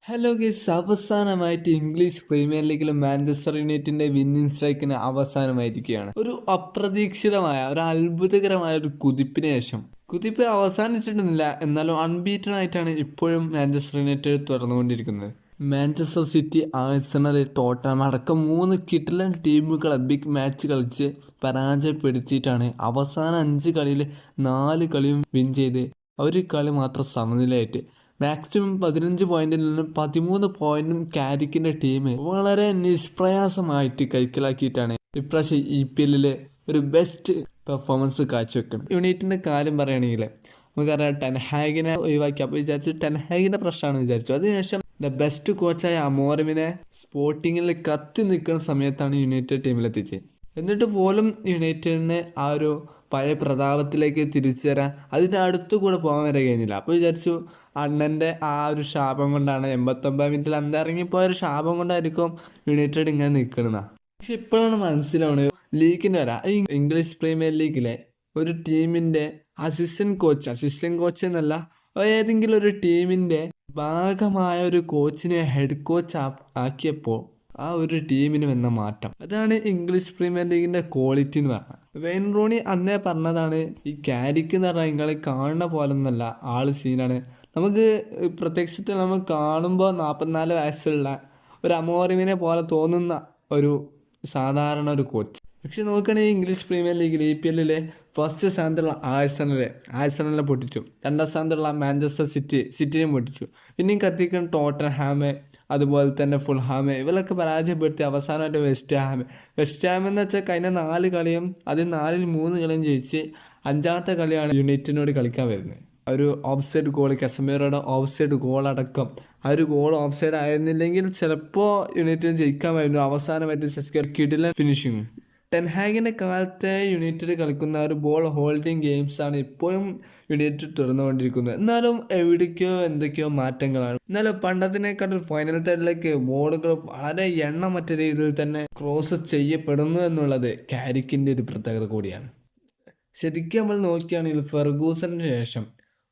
Hello guys, അവസാനമായിട്ട് English premier ലീഗിൽ Manchester യുണൈറ്റഡിന്റെ വിന്നിംഗ് സ്ട്രൈക്കിന് അവസാനമായിരിക്കുകയാണ്. ഒരു അപ്രതീക്ഷിതമായ ഒരു അത്ഭുതകരമായ ഒരു കുതിപ്പിന് ശേഷം കുതിപ്പ് അവസാനിച്ചിട്ടുന്നില്ല, എന്നാലും അൺബീറ്റൺ ആയിട്ടാണ് ഇപ്പോഴും മാഞ്ചസ്റ്റർ യുണൈറ്റഡ് തുടർന്നുകൊണ്ടിരിക്കുന്നത്. മാഞ്ചസ്റ്റർ സിറ്റി, ആഴ്സണൽ, ടോട്ടനം അടക്കം 3 കിടിലൻ ടീമുകളെ ബിഗ് മാച്ച് കളിച്ച് പരാജയപ്പെടുത്തിയിട്ടാണ് അവസാന 5 കളിയിൽ 4 കളിയും വിൻ ചെയ്ത് ഒരു കളി മാത്രം സമനിലയായിട്ട് മാക്സിമം 15 പോയിന്റിൽ നിന്നും 13 പോയിന്റും കാരിക്കിൻ്റെ ടീം വളരെ നിഷ്പ്രയാസമായിട്ട് കൈക്കലാക്കിയിട്ടാണ് ഇപ്രാവശ്യം EPL ഒരു ബെസ്റ്റ് പെർഫോമൻസ് കാഴ്ചവെക്കുന്നത്. യുണൈറ്റഡിൻ്റെ കാര്യം പറയുകയാണെങ്കിൽ നമുക്കറിയാം, ടെൻഹാഗിനെ ഒഴിവാക്കി. അപ്പോൾ വിചാരിച്ചു ടെൻഹാഗിൻ്റെ പ്രശ്നമാണെന്ന് വിചാരിച്ചു. അതിനുശേഷം ദ ബെസ്റ്റ് കോച്ചായ അമോറിമിനെ സ്പോർട്ടിങ്ങിൽ കത്തി നിൽക്കുന്ന സമയത്താണ് യുണൈറ്റഡ് ടീമിലെത്തിച്ചത്. എന്നിട്ട് പോലും യുണൈറ്റഡിന് ആ ഒരു പഴയ പ്രതാപത്തിലേക്ക് തിരിച്ചു തരാൻ അതിൻ്റെ അടുത്തു കൂടെ പോകാൻ വരെ കഴിഞ്ഞില്ല. അപ്പോൾ വിചാരിച്ചു അണ്ണൻ്റെ ആ ഒരു ശാപം കൊണ്ടാണ് 89 മിനിറ്റിൽ അന്ന് ഇറങ്ങിപ്പോയ ഒരു ശാപം കൊണ്ടായിരിക്കും യുണൈറ്റഡ് ഇങ്ങനെ നിൽക്കുന്നതാണ്. പക്ഷെ ഇപ്പോഴാണ് മനസ്സിലാവുന്നത് ലീഗിന് വരാം. ഇംഗ്ലീഷ് പ്രീമിയർ ലീഗിലെ ഒരു ടീമിൻ്റെ അസിസ്റ്റൻറ്റ് കോച്ച് എന്നല്ല, ഏതെങ്കിലും ഒരു ടീമിൻ്റെ ഭാഗമായ ഒരു കോച്ചിനെ ഹെഡ് കോച്ച് ആക്കിയപ്പോൾ ആ ഒരു ടീമിന് വന്ന മാറ്റം, അതാണ് ഇംഗ്ലീഷ് പ്രീമിയർ ലീഗിൻ്റെ ക്വാളിറ്റി എന്ന് പറഞ്ഞാൽ. വെയിൻ റൂണി അന്നേ പറഞ്ഞതാണ്, ഈ കാരിക്ക് എന്ന് പറഞ്ഞാൽ നിങ്ങൾ കാണുന്ന പോലെ ഒന്നല്ല, ആൾ സീനാണ്. നമുക്ക് പ്രത്യക്ഷത്തിൽ നമ്മൾ കാണുമ്പോൾ 44 വയസ്സുള്ള ഒരു അമോറിമിനെ പോലെ തോന്നുന്ന ഒരു സാധാരണ ഒരു കോച്ച്. പക്ഷെ നോക്കുകയാണെങ്കിൽ ഇംഗ്ലീഷ് പ്രീമിയർ ലീഗിൽ EPL ഫസ്റ്റ് സ്ഥാനത്തുള്ള ആഴ്സണലിനെ പൊട്ടിച്ചു. 2ാം സ്ഥാനത്തുള്ള മാഞ്ചസ്റ്റർ സിറ്റിനെയും പൊട്ടിച്ചു. പിന്നെയും കത്തിക്കുന്ന ടോട്ടൻഹാം, അതുപോലെ തന്നെ ഫുൾഹാം, ഇവരൊക്കെ പരാജയപ്പെടുത്തി അവസാനമായിട്ട് വെസ്റ്റ് ഹാം എന്ന് വെച്ചാൽ കഴിഞ്ഞ 4 കളിയും അതിൽ 4ൽ 3 കളിയും ജയിച്ച് 5ാമത്തെ കളിയാണ് യുണൈറ്റഡിനോട് കളിക്കാൻ വരുന്നത്. ഒരു ഓഫ് സൈഡ് ഗോൾ, കസമീറോയുടെ ഓഫ് സൈഡ് ഗോൾ അടക്കം, ആ ഒരു ഗോൾ ഓഫ് സൈഡ് ആയിരുന്നില്ലെങ്കിൽ ചിലപ്പോൾ യുണൈറ്റഡ് ജയിക്കാമായിരുന്നു. അവസാനമായിട്ട് സെസ്കർ കിടിലൻ ഫിനിഷിങ്. ടെൻഹാഗിൻ്റെ കാലത്തെ യുണൈറ്റഡ് കളിക്കുന്ന ഒരു ബോൾ ഹോൾഡിങ് ഗെയിംസാണ് ഇപ്പോഴും യുണൈറ്റഡ് തുറന്നുകൊണ്ടിരിക്കുന്നത്. എന്നാലും എവിടേക്കോ എന്തൊക്കെയോ മാറ്റങ്ങളാണ്. എന്നാലും പണ്ടത്തിനേക്കാൾ ഫൈനൽ തേർഡിലേക്ക് ബോളുകൾ വളരെ എണ്ണമറ്റ രീതിയിൽ തന്നെ ക്രോസ് ചെയ്യപ്പെടുന്നു എന്നുള്ളത് കാരിക്കിൻ്റെ ഒരു പ്രത്യേകത കൂടിയാണ്. ശരിക്കും നമ്മൾ നോക്കുകയാണെങ്കിൽ ഫെർഗൂസന് ശേഷം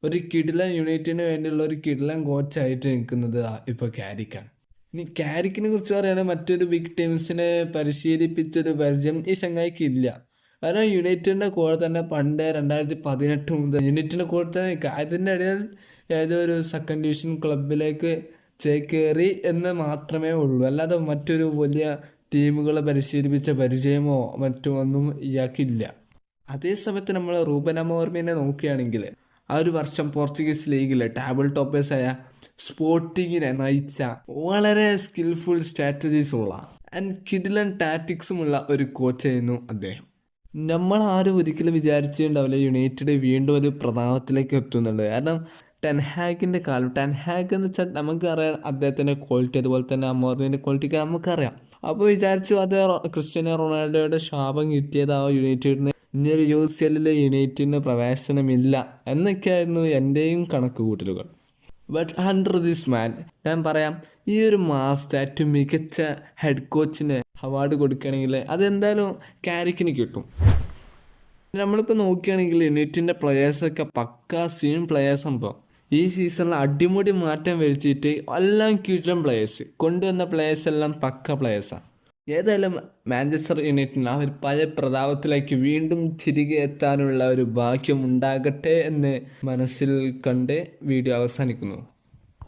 ഒരു കിടിലൻ യുണൈറ്റഡിന് വേണ്ടിയുള്ള ഒരു കിടിലൻ കോച്ചായിട്ട് നിൽക്കുന്നത് ഇപ്പോൾ കാരിക്കാണ്. ഇനി കാരിക്കിനെ കുറിച്ച് പറയുകയാണെങ്കിൽ മറ്റൊരു ബിഗ് ടീംസിനെ പരിശീലിപ്പിച്ചൊരു പരിചയം ഈ ചങ്ങായിക്ക് ഇല്ല. കാരണം യുണൈറ്റഡിൻ്റെ കൂടെ തന്നെ പണ്ട് 2018 മുതൽ യുണൈറ്റഡിൻ്റെ കൂടെ തന്നെ അതിൻ്റെ ഇടയിൽ ഏതോ ഒരു സെക്കൻഡ് ഡിവിഷൻ ക്ലബിലേക്ക് ചേക്കേറി എന്ന് മാത്രമേ ഉള്ളൂ. അല്ലാതെ മറ്റൊരു വലിയ ടീമുകളെ പരിശീലിപ്പിച്ച പരിചയമോ മറ്റോ ഒന്നും ഇയാൾക്കില്ല. അതേസമയത്ത് നമ്മൾ റൂബൻ അമോറിമിനെ നോക്കുകയാണെങ്കിൽ ആ ഒരു വർഷം പോർച്ചുഗീസ് ലീഗിലെ ടേബിൾ ടോപ്പേഴ്സായ സ്പോർട്ടിങ്ങിനെ നയിച്ച വളരെ സ്കിൽഫുൾ സ്ട്രാറ്റജീസ് ഉള്ള ആൻഡ് കിടിലൻ ടാറ്റിക്സുമുള്ള ഒരു കോച്ചായിരുന്നു അദ്ദേഹം. നമ്മൾ ആരും ഒരിക്കലും വിചാരിച്ചിട്ടുണ്ടാവില്ല യുണൈറ്റഡ് വീണ്ടും ഒരു പ്രതാപത്തിലേക്ക് എത്തുന്നുണ്ട്. കാരണം ടെൻഹാഗിൻ്റെ കാലം, ടെൻഹാഗ് എന്ന് വെച്ചാൽ നമുക്കറിയാം അദ്ദേഹത്തിൻ്റെ ക്വാളിറ്റി, അതുപോലെ തന്നെ അമോറിമിൻ്റെ ക്വാളിറ്റിക്ക് നമുക്കറിയാം. അപ്പോൾ വിചാരിച്ചു അത് ക്രിസ്ത്യാനോ റൊണാൾഡോയുടെ ശാപം കിട്ടിയതാവും യുണൈറ്റഡിന്, ഇനിയൊരു UCL യുണൈറ്റഡിന് പ്രവേശനമില്ല എന്നൊക്കെയായിരുന്നു എൻ്റെയും കണക്ക് കൂട്ടലുകൾ. ബട്ട് അണ്ടർ ദിസ് മാൻ ഞാൻ പറയാം, ഈ ഒരു മാസത്തെ ഏറ്റവും മികച്ച ഹെഡ് കോച്ചിന് അവാർഡ് കൊടുക്കുകയാണെങ്കിൽ അതെന്തായാലും കാരിക്കിന് കിട്ടും. നമ്മളിപ്പോൾ നോക്കുകയാണെങ്കിൽ യുണൈറ്റഡിൻ്റെ പ്ലെയേഴ്സൊക്കെ പക്കാ സീൻ പ്ലെയേഴ്സാണ്. ഇപ്പോൾ ഈ സീസണിൽ അടിമുടി മാറ്റം വരുത്തിയിട്ട് എല്ലാം കിടിലൻ പ്ലെയേഴ്സ് കൊണ്ടുവന്ന പ്ലെയേഴ്സ് എല്ലാം പക്ക പ്ലെയേഴ്സാണ്. ഏതായാലും മാഞ്ചസ്റ്റർ യുണൈറ്റഡിന് ആ ഒരു പഴയ പ്രതാപത്തിലേക്ക് വീണ്ടും തിരികെ എത്താനുള്ള ഒരു ഭാഗ്യം ഉണ്ടാകട്ടെ എന്ന് മനസ്സിൽ കണ്ട് വീഡിയോ അവസാനിക്കുന്നു.